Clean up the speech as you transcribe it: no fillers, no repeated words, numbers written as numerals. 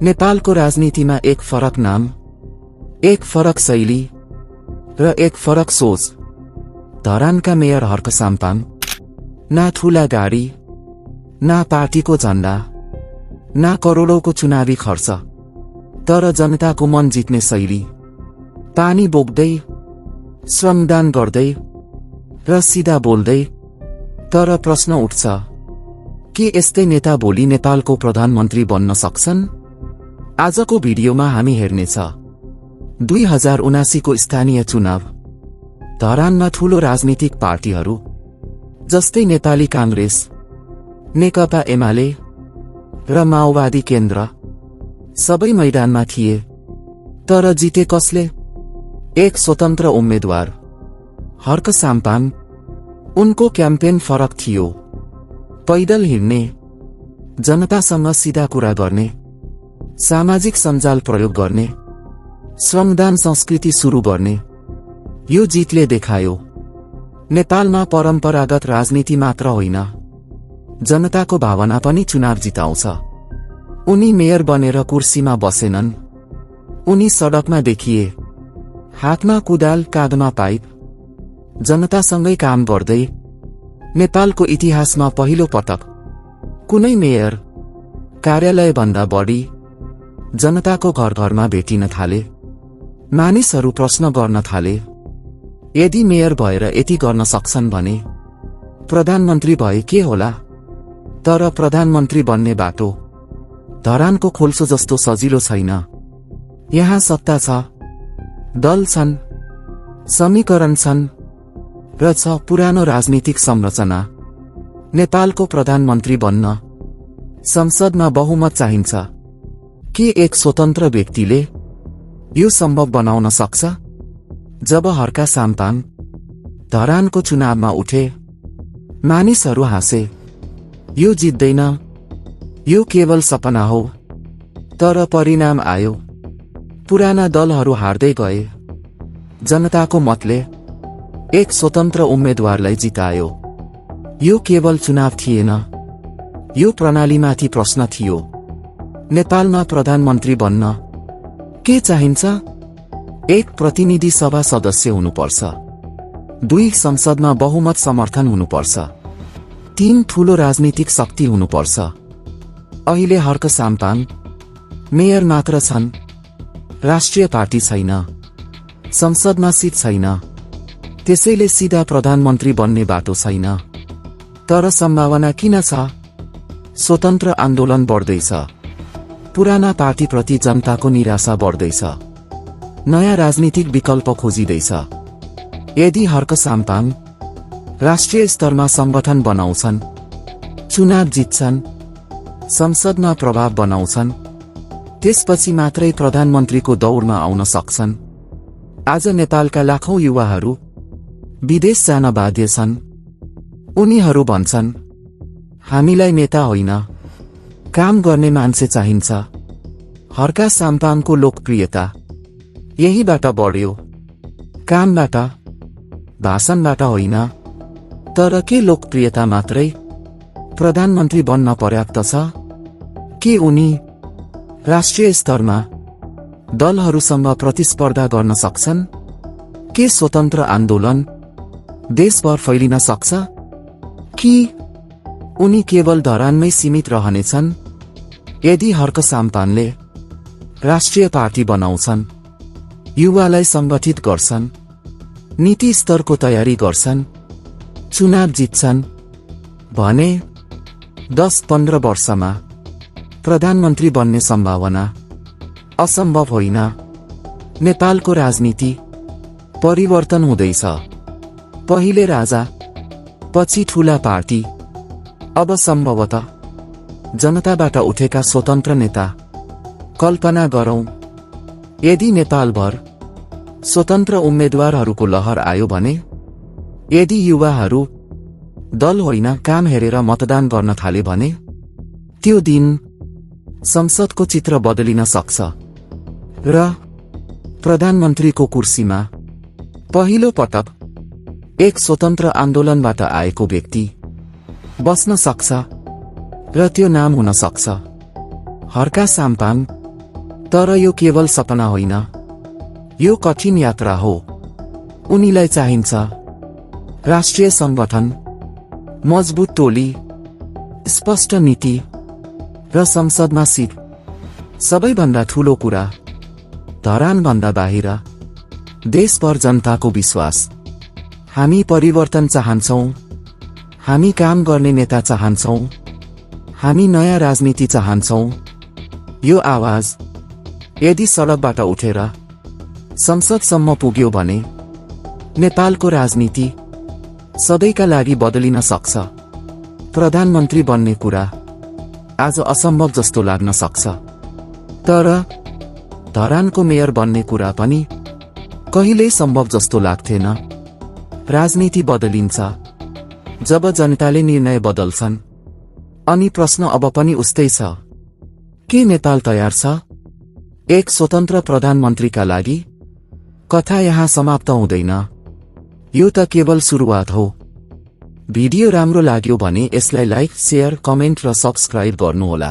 नेपालको राजनीतिमा एक फरक नाम, एक फरक शैली र एक फरक सोच। धरानका मेयर हर्क साम्पाङ, ना ठूला गाडी, ना पार्टीको झण्डा, ना करोडौंको चुनावी खर्च, तर जनताको मन जित्ने शैली। पानी बोक्दै, श्रमदान गर्दै र सिधा बोल्दै। तर प्रश्न उठ्छ, के यस्तै नेता भोलि नेपालको प्रधानमन्त्री बन्न सक्छन्? आजको भिडियोमा हामी हेर्नेछ 2079 को स्थानीय चुनाव। धरानमा ठूलो राजनीतिक पार्टीहरू जस्तै नेपाली कांग्रेस, नेकपा एमाले र माओवादी केन्द्र सबै मैदानमा थिए। तर जिते कसले? एक स्वतन्त्र उम्मेद्वार, हर्क साम्पाङ। उनको क्याम्पेन फरक थियो। पैदल हिँड्ने, जनतासँग सीधा कुरा गर्ने, सामाजिक सञ्जाल प्रयोग गर्ने, श्रमदान संस्कृति सुरु गर्ने। यो जितले देखायो, नेपालमा परम्परागत राजनीति मात्र होइन, जनताको भावना पनि चुनाव जिताउँछ। उनी मेयर बनेर कुर्सीमा बसेनन्। उनी सडकमा देखिए, हातमा कुदाल, काँधमा पाइप, जनतासँगै काम गर्दै। नेपालको इतिहासमा पहिलो पटक कुनै मेयर कार्यालयभन्दा बढी जनताको घर घरमा भेटिन थाले। मानिसहरू प्रश्न गर्न थाले, यदि मेयर भएर यति गर्न सक्छन् भने प्रधानमन्त्री भए के होला? तर प्रधानमन्त्री बन्ने बाटो धरानको खोल्सो जस्तो सजिलो छैन। यहाँ सत्ता छ, दल छन्, समीकरण छन् र छ पुरानो राजनीतिक संरचना। नेपालको प्रधानमन्त्री बन्न संसदमा बहुमत चाहिन्छ। के एक स्वतन्त्र व्यक्तिले यो सम्भव बनाउन सक्छ? जब हर्क साम्पाङ धरानको चुनावमा उठे, मानिसहरू हाँसे, यो जित्दैन, यो केवल सपना हो। तर परिणाम आयो, पुराना दलहरू हार्दै गए। जनताको मतले एक स्वतन्त्र उम्मेद्वारलाई जितायो। यो केवल चुनाव थिएन, यो प्रणालीमाथि प्रश्न थियो। नेपालमा प्रधानमन्त्री बन्न के चाहिन्छ? एक प्रतिनिधि सभा सदस्य हुनुपर्छ, 2 संसदमा बहुमत समर्थन हुनुपर्छ, 3 ठूलो राजनीतिक शक्ति हुनुपर्छ। अहिले हर्क साम्पाङ मेयर मात्र छन्, राष्ट्रिय पार्टी छैन, संसदमा सिट छैन, त्यसैले सीधा प्रधानमन्त्री बन्ने बाटो छैन। तर सम्भावना किन छ? स्वतन्त्र आन्दोलन बढ्दैछ, पुराना पार्टीप्रति जनताको निराशा बढ्दैछ, नयाँ राजनीतिक विकल्प खोजिँदैछ। यदि हर्क साम्पाङ राष्ट्रिय स्तरमा संगठन बनाउँछन्, चुनाव जित्छन्, संसदमा प्रभाव बनाउँछन्, त्यसपछि मात्रै प्रधानमन्त्रीको दौडमा आउन सक्छन्। आज नेपालका लाखौं युवाहरू विदेश जान बाध्य छन्। उनीहरू भन्छन्, हामीलाई नेता होइन, काम गर्ने मान्छे चाहिन्छ। हर्क साम्पाङको लोकप्रियता यहीबाट बढ्यो, कामबाट, भाषणबाट होइन। तर के लोकप्रियता मात्रै प्रधानमन्त्री बन्न पर्याप्त छ? के उनी राष्ट्रिय स्तरमा दलहरूसँग प्रतिस्पर्धा गर्न सक्छन्? के स्वतन्त्र आन्दोलन देशभर फैलिन सक्छ? कि उनी केवल धरानमै सीमित रहनेछन्? यदि हर्क साम्पाङले राष्ट्रिय पार्टी बनाउँछन्, युवालाई संगठित गर्छन्, नीति स्तरको तयारी गर्छन्, चुनाव जित्छन् भने 10-15 वर्षमा प्रधानमन्त्री बन्ने सम्भावना असम्भव होइन। नेपालको राजनीति परिवर्तन हुँदैछ। पहिले राजा, पछि ठूला पार्टी, अब सम्भवतः जनताबाट उठेका स्वतन्त्र नेता। कल्पना गरौं, यदि नेपालभर स्वतन्त्र उम्मेद्वारहरूको लहर आयो भने, यदि युवाहरू दल होइन काम हेरेर मतदान गर्न थाले भने, त्यो दिन संसदको चित्र बदलिन सक्छ र प्रधानमन्त्रीको कुर्सीमा पहिलो पटक एक स्वतन्त्र आन्दोलनबाट आएको व्यक्ति बस्न सक्छ र त्यो नाम हुन सक्छ हर्क साम्पाङ। तर यो केवल सपना होइन, यो कठिन यात्रा हो। उनीलाई चाहिन्छ राष्ट्रिय संगठन, मजबुत टोली, स्पष्ट नीति र संसदमा सिट। सबैभन्दा ठूलो कुरा, धरानभन्दा बाहिर देशभर जनताको विश्वास। हामी परिवर्तन चाहन्छौं, हामी काम गर्ने नेता चाहन्छौं, हामी नयाँ राजनीति चाहन्छौं। यो आवाज यदि सडकबाट उठेर संसदसम्म पुग्यो भने नेपालको राजनीति सधैँका लागि बदलिन सक्छ। प्रधानमन्त्री बन्ने कुरा आज असम्भव जस्तो लाग्न सक्छ, तर धरानको मेयर बन्ने कुरा पनि कहिल्यै सम्भव जस्तो लाग्थेन। राजनीति बदलिन्छ जब जनताले निर्णय बदल्छन्। अनि प्रश्न अब पनि उस्तै छ, के नेपाल तयार छ एक स्वतन्त्र प्रधानमन्त्रीका लागि? कथा यहाँ समाप्त हुँदैन, यो त केवल सुरुवात हो। भिडियो राम्रो लाग्यो भने यसलाई लाइक, शेयर, कमेन्ट र सब्स्क्राइब गर्नुहोला।